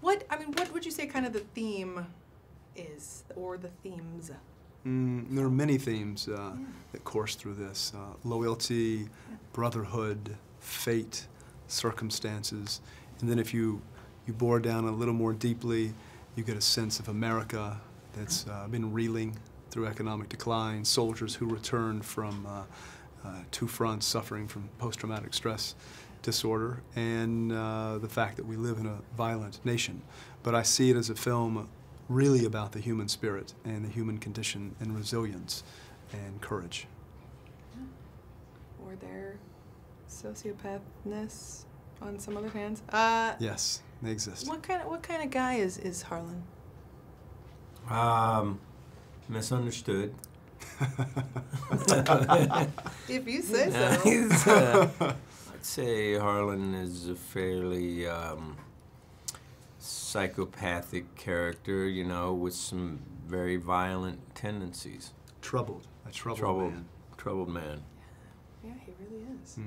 What would you say kind of the theme is, or the themes? There are many themes that course through this. Loyalty, brotherhood, fate, circumstances. And then if you bore down a little more deeply, you get a sense of America that's been reeling through economic decline, soldiers who returned from two fronts suffering from post-traumatic stress disorder, and the fact that we live in a violent nation. But I see it as a film really about the human spirit and the human condition and resilience and courage. Or their sociopathness on some other hands. Yes, they exist. What kind of guy is Harlan? Misunderstood. If you say so. I'd say Harlan is a fairly psychopathic character, you know, with some very violent tendencies. Troubled. A troubled man. Troubled man. Yeah, he really is.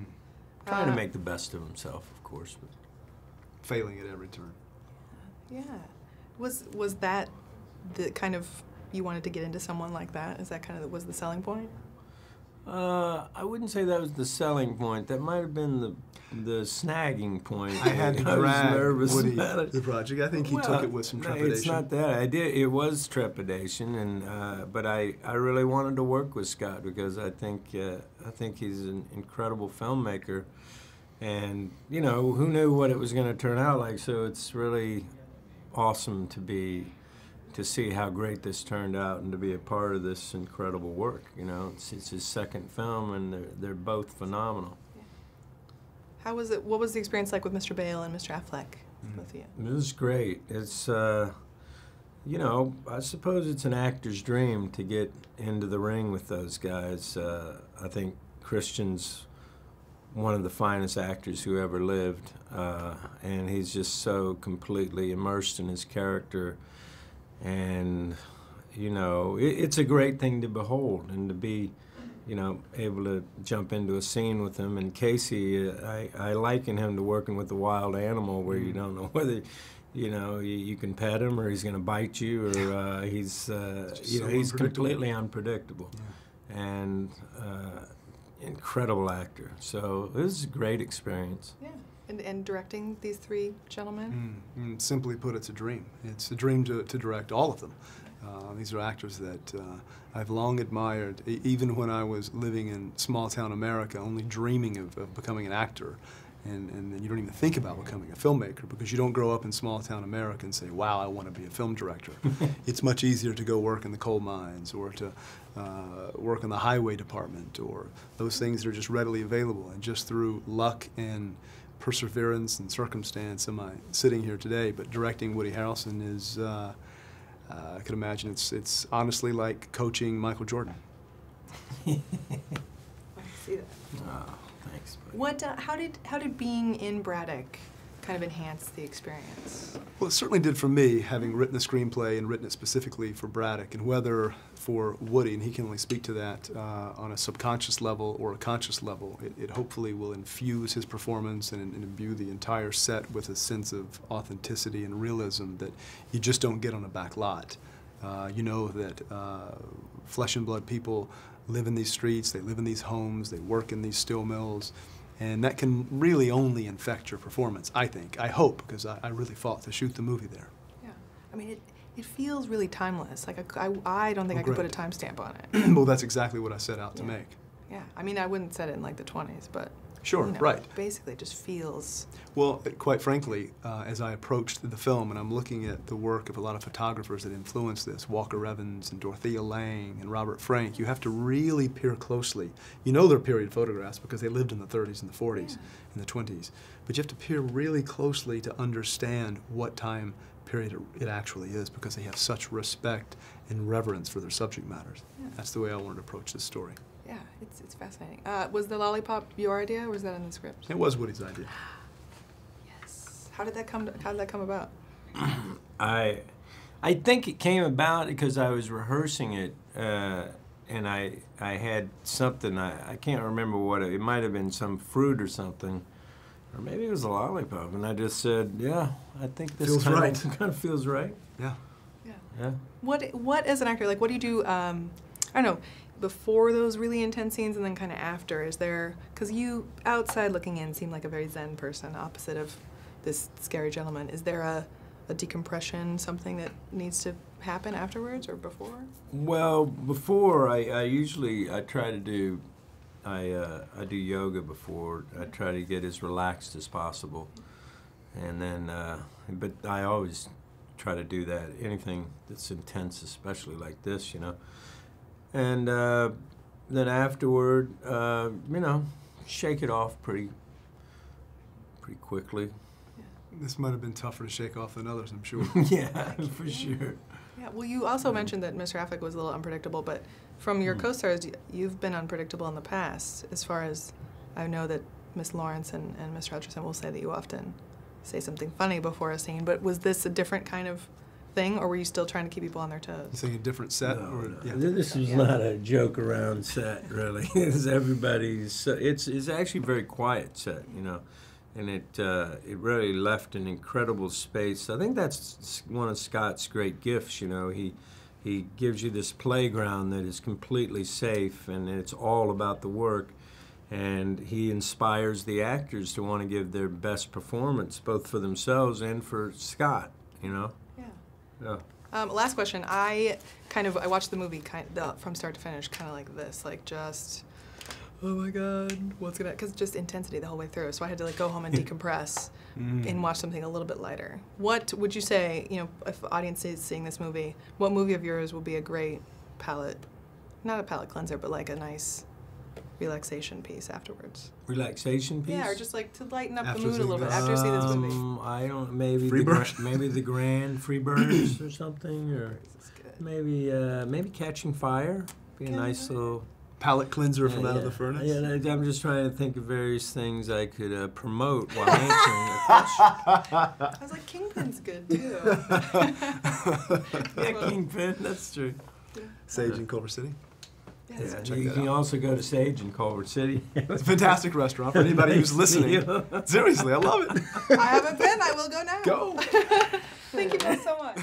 Trying to make the best of himself, of course, but failing at every turn. Yeah. Was that the kind of, you wanted to get into someone like that? Is that kind of was the selling point? I wouldn't say that was the selling point. That might have been the snagging point. I had to drag Woody the project. I think he took it with some trepidation. It's not that. It was trepidation, and but I really wanted to work with Scott because I think he's an incredible filmmaker, and you know, who knew what it was going to turn out like. So it's really awesome to see how great this turned out and to be a part of this incredible work. You know, it's his second film, and they're both phenomenal. Yeah. How was it? What was the experience like with Mr. Bale and Mr. Affleck? Both of you? It was great. It's you know, I suppose it's an actor's dream to get into the ring with those guys. I think Christian's one of the finest actors who ever lived, and he's just so completely immersed in his character. And, you know, it's a great thing to behold and to be, you know, able to jump into a scene with him. And Casey, I liken him to working with a wild animal where you don't know whether, you know, you can pet him or he's going to bite you or he's, you know, he's completely unpredictable. Yeah. And incredible actor. So it was a great experience. Yeah. And directing these three gentlemen? Simply put, it's a dream. It's a dream to direct all of them. These are actors that I've long admired, even when I was living in small-town America, only dreaming of becoming an actor. And you don't even think about becoming a filmmaker because you don't grow up in small-town America and say, wow, I want to be a film director. It's much easier to go work in the coal mines or to work in the highway department or those things that are just readily available. And just through luck and perseverance and circumstance am I sitting here today, but directing Woody Harrelson is, I can imagine it's honestly like coaching Michael Jordan. I see that. Oh, thanks, buddy. What, how did being in Braddock kind of enhance the experience? Well, it certainly did for me, having written the screenplay and written it specifically for Braddock, and whether for Woody, and he can only speak to that on a subconscious level or a conscious level, it hopefully will infuse his performance and imbue the entire set with a sense of authenticity and realism that you just don't get on a back lot. You know that flesh and blood people live in these streets, they live in these homes, they work in these steel mills, and that can really only infect your performance, I think. I hope, because I really fought to shoot the movie there. Yeah. I mean, it feels really timeless. Like, I don't think I could put a timestamp on it. Well, that's exactly what I set out to make. Yeah. I mean, I wouldn't set it in, like, the 20s, but... Sure, you know, right. Basically, it just feels... Well, quite frankly, as I approached the film, and I'm looking at the work of a lot of photographers that influenced this, Walker Evans and Dorothea Lange and Robert Frank, you have to really peer closely. You know they're period photographs because they lived in the 30s and the 40s and the 20s, but you have to peer really closely to understand what time period it actually is because they have such respect and reverence for their subject matters. Yeah. That's the way I wanted to approach this story. Yeah, it's fascinating. Was the lollipop your idea, or was that in the script? It was Woody's idea. Yes. How did that come about? I think it came about because I was rehearsing it, and I had something. I can't remember what it might have been, some fruit or something, Or maybe it was a Lollipop, and I just said, yeah, I think this Feels right. kind of feels right. Yeah. Yeah. Yeah. What as an actor, like, what do you do, I don't know, before those really intense scenes and then kind of after? Is there, because you, outside looking in, seem like a very zen person, opposite of this scary gentleman. Is there a decompression, something that needs to happen afterwards or before? Well, before, I usually try to do, I do yoga before. I try to get as relaxed as possible. And then, but I always try to do that, anything that's intense, especially like this, you know. And then afterward, you know, shake it off pretty quickly. This might have been tougher to shake off than others, I'm sure. Yeah, for sure. Yeah, well, you also mentioned that Mr. Affleck was a little unpredictable, but from your co-stars, you've been unpredictable in the past. As far as I know that Miss Lawrence and Mr. Hutcherson will say that you often say something funny before a scene, but was this a different kind of thing, or were you still trying to keep people on their toes? You saying a different set? No, or, no. Yeah. This was not a joke around set, really. It's everybody's. It's actually a very quiet set, you know, and it really left an incredible space. I think that's one of Scott's great gifts, you know. He gives you this playground that is completely safe, and it's all about the work. And he inspires the actors to want to give their best performance, both for themselves and for Scott, you know? Yeah. Yeah. Last question. I watched the movie from start to finish, kind of like this, like just, oh my God, what's gonna, because just intensity the whole way through. So I had to like go home and decompress and watch something a little bit lighter. What would you say, you know, if the audience is seeing this movie, what movie of yours will be a great palate, not a palate cleanser, but like a nice relaxation piece afterwards? Relaxation piece? Yeah, or just like to lighten up After the mood a seeing little bit this? after you see this movie. I don't, maybe Freebird? maybe the Grand Freebirds or something, or This is good. maybe Catching Fire. Be a nice little Palate cleanser from out of the furnace? Yeah, I'm just trying to think of various things I could promote while answering the question. I was like, Kingpin's good too. Yeah, Kingpin, that's true. Sage in Culver City? Yeah, check you that can out. also go to Sage in Culver City. It's a fantastic restaurant for anybody who's listening. Seriously, I love it. I haven't been. I will go now. Go. Thank you both so much.